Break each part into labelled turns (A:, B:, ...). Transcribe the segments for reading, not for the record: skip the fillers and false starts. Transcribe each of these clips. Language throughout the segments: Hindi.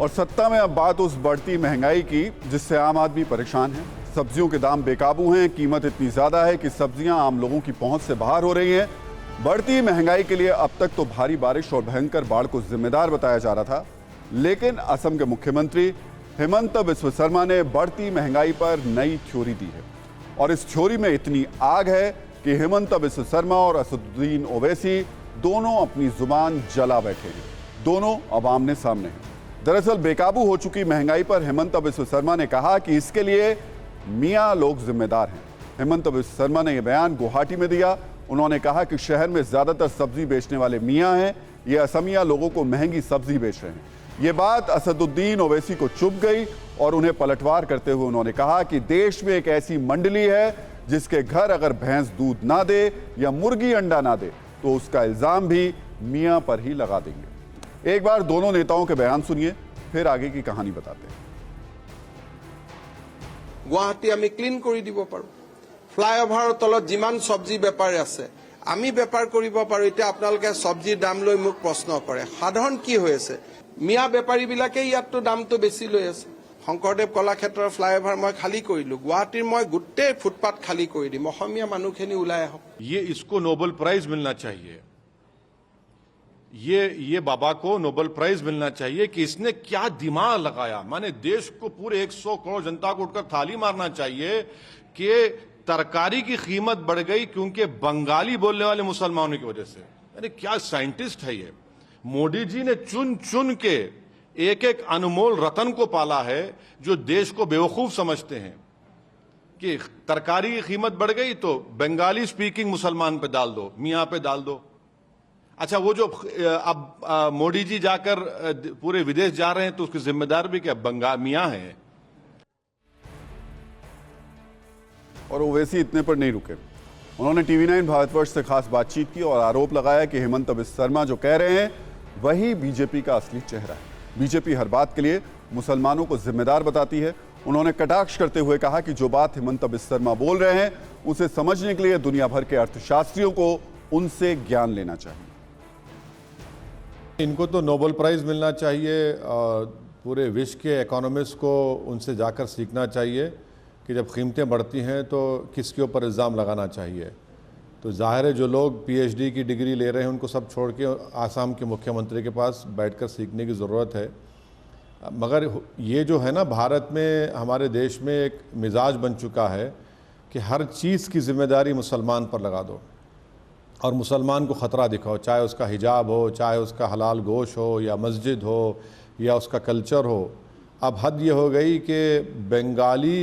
A: और सत्ता में अब बात उस बढ़ती महंगाई की जिससे आम आदमी परेशान है। सब्जियों के दाम बेकाबू हैं, कीमत इतनी ज्यादा है कि सब्जियां आम लोगों की पहुंच से बाहर हो रही हैं। बढ़ती महंगाई के लिए अब तक तो भारी बारिश और भयंकर बाढ़ को जिम्मेदार बताया जा रहा था, लेकिन असम के मुख्यमंत्री हेमंत बिस्व शर्मा ने बढ़ती महंगाई पर नई थ्योरी दी है। और इस थ्योरी में इतनी आग है कि हेमंत बिस्व शर्मा और असदुद्दीन ओवैसी दोनों अपनी जुबान जला बैठे हैं। दोनों अब आमने सामने हैं। दरअसल बेकाबू हो चुकी महंगाई पर हेमंत बिस्व शर्मा ने कहा कि इसके लिए मियां लोग जिम्मेदार हैं। हेमंत बिस्व शर्मा ने यह बयान गुवाहाटी में दिया। उन्होंने कहा कि शहर में ज्यादातर सब्जी बेचने वाले मियां हैं, ये असमिया लोगों को महंगी सब्जी बेच रहे हैं। ये बात असदुद्दीन ओवैसी को चुभ गई और उन्हें पलटवार करते हुए उन्होंने कहा कि देश में एक ऐसी मंडली है जिसके घर अगर भैंस दूध ना दे या मुर्गी अंडा ना दे तो उसका इल्जाम भी मियां पर ही लगा देंगे। एक बार दोनों नेताओं के बयान सुनिए, फिर आगे की कहानी बताते हैं।
B: गुवाहाटी आमी क्लीन কৰি দিব পাৰো। ফ্লাইঅভাৰৰ তলত যিমান সবজি বেপাৰী আছে আমি বেপাৰ কৰিব পাৰো। এতিয়া আপোনালোকে সবজিৰ দাম লৈ মোক প্ৰশ্ন কৰে। সাধাৰণ কি হৈ আছে, মিয়া বেপাৰীবিলাকে ইয়াততো দামটো বেছি লৈ আছে। শংকৰদেৱ কলাক্ষেত্ৰৰ ফ্লাইঅভাৰ মই খালী কৰিলো, গুৱাহাটীৰ মই গোটেই ফুটপাথ খালী কৰি দিম, অসমীয়া মানুহখিনি ওলাই আহক।
C: ये इसको नोबेल प्राइज मिलना चाहिए। ये बाबा को नोबेल प्राइज मिलना चाहिए कि इसने क्या दिमाग लगाया। माने देश को पूरे 100 करोड़ जनता को उठकर थाली मारना चाहिए कि तरकारी की कीमत बढ़ गई क्योंकि बंगाली बोलने वाले मुसलमानों की वजह से। यानी क्या साइंटिस्ट है ये। मोदी जी ने चुन चुन के एक एक अनमोल रतन को पाला है जो देश को बेवकूफ समझते हैं कि तरकारी की कीमत बढ़ गई तो बंगाली स्पीकिंग मुसलमान पे डाल दो, मियां पे डाल दो। अच्छा, वो जो अब मोदी जी जाकर पूरे विदेश जा रहे हैं तो उसकी जिम्मेदार भी क्या मियां है।
A: और ओवैसी इतने पर नहीं रुके। उन्होंने टीवी9 भारतवर्ष से खास बातचीत की और आरोप लगाया कि हेमंत बिस्व शर्मा जो कह रहे हैं वही बीजेपी का असली चेहरा है। बीजेपी हर बात के लिए मुसलमानों को जिम्मेदार बताती है। उन्होंने कटाक्ष करते हुए कहा कि जो बात हेमंत बिस्व शर्मा बोल रहे हैं उसे समझने के लिए दुनिया भर के अर्थशास्त्रियों को उनसे ज्ञान लेना चाहिए।
C: इनको तो नोबेल प्राइज मिलना चाहिए और पूरे विश्व के इकोनॉमिस्ट को उनसे जाकर सीखना चाहिए कि जब कीमतें बढ़ती हैं तो किसके ऊपर इल्ज़ाम लगाना चाहिए। तो जाहिर है जो लोग पीएचडी की डिग्री ले रहे हैं उनको सब छोड़ के आसाम के मुख्यमंत्री के पास बैठकर सीखने की ज़रूरत है। मगर ये जो है ना, भारत में हमारे देश में एक मिजाज बन चुका है कि हर चीज़ की जिम्मेदारी मुसलमान पर लगा दो और मुसलमान को ख़तरा दिखाओ, चाहे उसका हिजाब हो, चाहे उसका हलाल गोश हो, या मस्जिद हो, या उसका कल्चर हो। अब हद ये हो गई कि बंगाली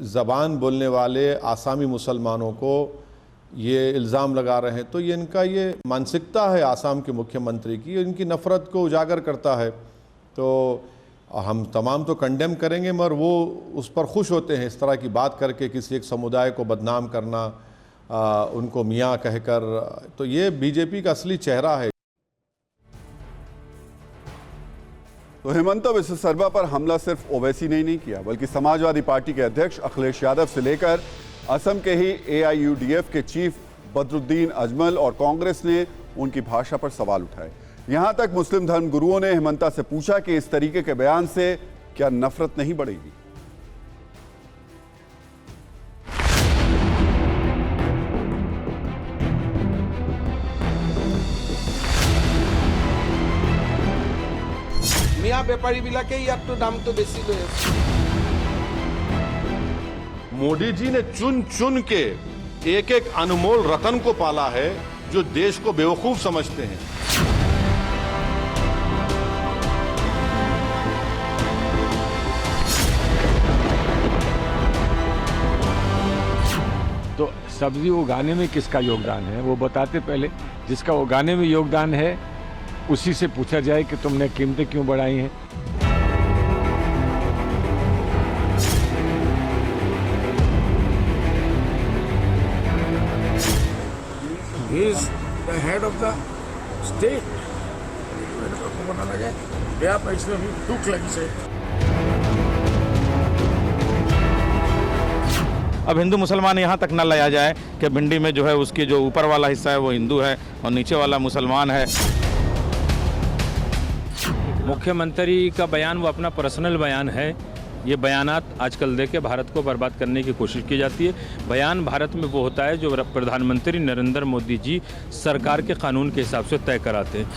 C: ज़बान बोलने वाले आसामी मुसलमानों को ये इल्ज़ाम लगा रहे हैं। तो ये इनका ये मानसिकता है आसाम के मुख्यमंत्री की, इनकी नफ़रत को उजागर करता है। तो हम तमाम तो कंडेम करेंगे, मगर वो उस पर खुश होते हैं इस तरह की बात करके, किसी एक समुदाय को बदनाम करना, उनको मियाँ कहकर। तो ये बीजेपी का असली चेहरा है।
A: तो हेमंत बिस्व शर्मा पर हमला सिर्फ ओवैसी ने ही नहीं किया, बल्कि समाजवादी पार्टी के अध्यक्ष अखिलेश यादव से लेकर असम के ही AIUDF के चीफ बदरुद्दीन अजमल और कांग्रेस ने उनकी भाषा पर सवाल उठाए। यहां तक मुस्लिम धर्म गुरुओं ने हेमंता से पूछा कि इस तरीके के बयान से क्या नफरत नहीं बढ़ेगी।
B: মিয়া বেপাৰীবিলাকে ইয়াততো দামটো বেছি লৈ আছে।
C: मोदी जी ने चुन चुन के एक एक अनमोल रतन को पाला है जो देश को बेवकूफ समझते हैं।
D: तो सब्जी उगाने में किसका योगदान है वो बताते पहले। जिसका उगाने में योगदान है उसी से पूछा जाए कि तुमने कीमतें क्यों बढ़ाई हैं।
E: He is the head of the state. पता लगे क्या पैसे भी दुख लगी से।
F: अब हिंदू मुसलमान यहाँ तक न लाया जाए कि भिंडी में जो है उसकी जो ऊपर वाला हिस्सा है वो हिंदू है और नीचे वाला मुसलमान है।
G: मुख्यमंत्री का बयान वो अपना पर्सनल बयान है। ये बयानात आजकल देके भारत को बर्बाद करने की कोशिश की जाती है। बयान भारत में वो होता है जो प्रधानमंत्री नरेंद्र मोदी जी सरकार के कानून के हिसाब से तय कराते हैं।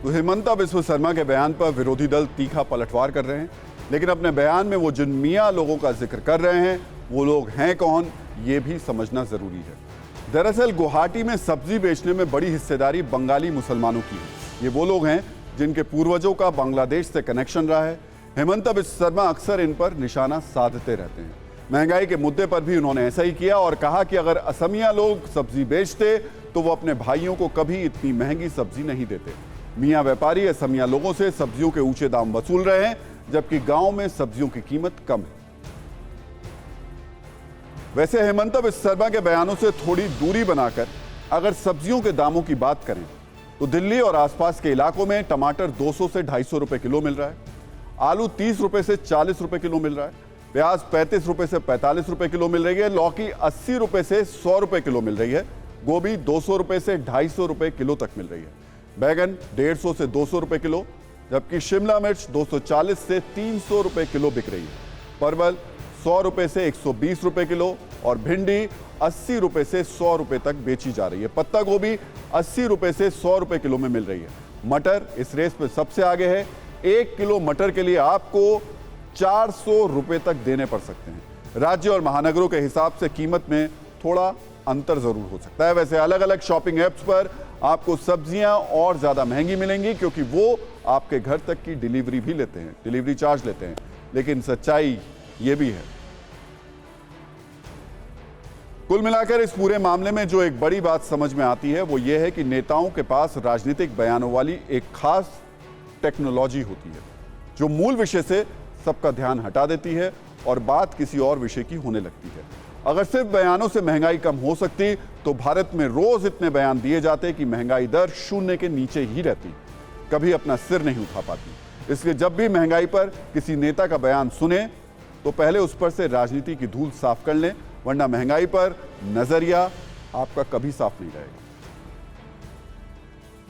A: तो हिमंता बिस्वा शर्मा के बयान पर विरोधी दल तीखा पलटवार कर रहे हैं, लेकिन अपने बयान में वो जिन मियाँ लोगों का जिक्र कर रहे हैं वो लोग हैं कौन, ये भी समझना जरूरी है। दरअसल गुवाहाटी में सब्जी बेचने में बड़ी हिस्सेदारी बंगाली मुसलमानों की है। ये वो लोग हैं जिनके पूर्वजों का बांग्लादेश से कनेक्शन रहा है। हिमंता बिस्वा शर्मा अक्सर इन पर निशाना साधते रहते हैं। महंगाई के मुद्दे पर भी उन्होंने ऐसा ही किया और कहा कि अगर असमिया लोग सब्जी बेचते तो वो अपने भाइयों को कभी इतनी महंगी सब्जी नहीं देते। मियाँ व्यापारी असमिया लोगों से सब्जियों के ऊंचे दाम वसूल रहे हैं, जबकि गांव में सब्जियों की कीमत कम है। वैसे हिमंता बिस्वा शर्मा के बयानों से थोड़ी दूरी बनाकर अगर सब्जियों के दामों की बात करें तो दिल्ली और आसपास के इलाकों में टमाटर 200 से 250 रुपए किलो मिल रहा है, आलू 30 रुपए से 40 रुपए किलो मिल रहा है, प्याज 35 रुपए से 45 रुपए किलो मिल रही है, लौकी 80 रुपए से 100 रुपए किलो मिल रही है, गोभी 200 रुपए से 250 रुपए किलो तक मिल रही है, बैगन 150 से 200 रुपए किलो, जबकि शिमला मिर्च 240 से 300 रुपए किलो बिक रही है, परवल 100 रुपए से 120 रुपए किलो और भिंडी 80 रुपए से 100 रुपए तक बेची जा रही है। पत्ता गोभी 80 रुपए से 100 रुपए किलो में मिल रही है। मटर इस रेस में सबसे आगे है। 1 किलो मटर के लिए आपको 400 रुपए तक देने पड़ सकते हैं। राज्य और महानगरों के हिसाब से कीमत में थोड़ा अंतर जरूर हो सकता है। वैसे अलग अलग शॉपिंग ऐप्स पर आपको सब्जियां और ज्यादा महंगी मिलेंगी क्योंकि वो आपके घर तक की डिलीवरी भी लेते हैं, डिलीवरी चार्ज लेते हैं। लेकिन सच्चाई ये भी है। कुल मिलाकर इस पूरे मामले में जो एक बड़ी बात समझ में आती है वो ये है कि नेताओं के पास राजनीतिक बयानों वाली एक खास टेक्नोलॉजी होती है जो मूल विषय से सबका ध्यान हटा देती है और बात किसी और विषय की होने लगती है। अगर सिर्फ बयानों से महंगाई कम हो सकती तो भारत में रोज इतने बयान दिए जाते कि महंगाई दर शून्य के नीचे ही रहती, कभी अपना सिर नहीं उठा पाती। इसलिए जब भी महंगाई पर किसी नेता का बयान सुने तो पहले उस पर से राजनीति की धूल साफ कर लें, वरना महंगाई पर नजरिया आपका कभी साफ नहीं रहेगा।